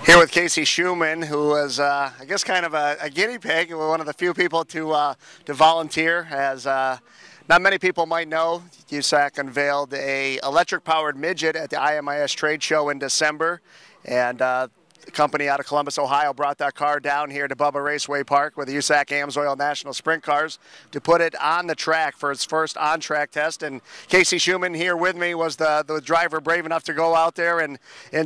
Here with Casey Shuman, who was, I guess, kind of a guinea pig, one of the few people to volunteer. As not many people might know, USAC unveiled a electric-powered midget at the IMIS trade show in December, and the company out of Columbus, Ohio, brought that car down here to Bubba Raceway Park with the USAC AMSOIL National Sprint Cars to put it on the track for its first on-track test. And Casey Shuman here with me was the driver brave enough to go out there and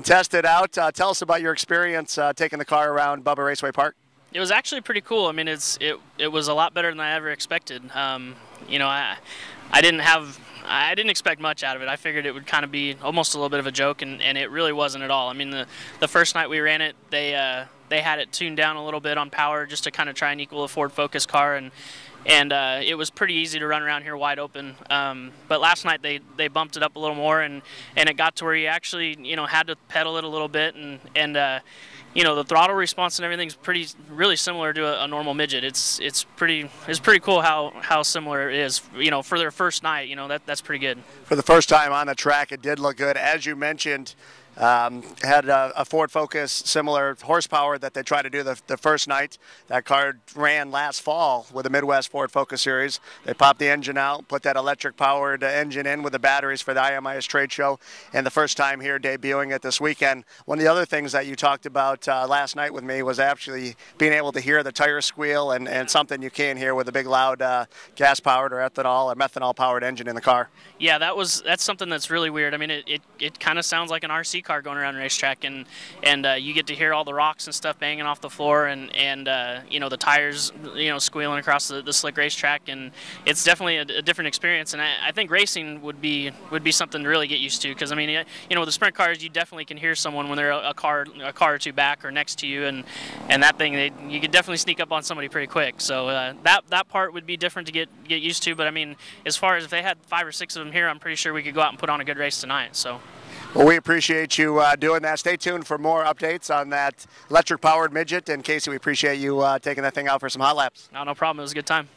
test it out. Tell us about your experience taking the car around Bubba Raceway Park. It was actually pretty cool. I mean, it was a lot better than I ever expected. You know, I didn't expect much out of it. I figured it would kind of be almost a little bit of a joke, and it really wasn't at all. I mean, the first night we ran it, they had it tuned down a little bit on power just to kind of try and equal a Ford Focus car, and it was pretty easy to run around here wide open. But last night they bumped it up a little more, and it got to where you actually, you know, had to pedal it a little bit, and you know, the throttle response and everything's really similar to a normal midget. It's pretty cool how similar it is. You know, for their first night, you know, that's pretty good. For the first time on the track, it did look good. As you mentioned, had a Ford Focus similar horsepower that they tried to do the first night. That car ran last fall with the Midwest Ford Focus Series. They popped the engine out, put that electric-powered engine in with the batteries for the IMIS trade show, and the first time here debuting it this weekend. One of the other things that you talked about last night with me was actually being able to hear the tire squeal, and something you can't hear with a big loud gas-powered or ethanol or methanol-powered engine in the car. Yeah, that's something that's really weird. I mean, it kind of sounds like an RC car going around a racetrack, and you get to hear all the rocks and stuff banging off the floor, and you know, the tires, you know, squealing across the slick racetrack, and it's definitely a different experience. And I think racing would be something to really get used to, because I mean, you know, with the sprint cars, you definitely can hear someone when they're a car or two back or next to you, and that thing, you could definitely sneak up on somebody pretty quick. So that part would be different to get used to. But I mean, as far as if they had 5 or 6 of them here, I'm pretty sure we could go out and put on a good race tonight. So. Well, we appreciate you doing that. Stay tuned for more updates on that electric-powered midget. And Casey, we appreciate you taking that thing out for some hot laps. No problem. It was a good time.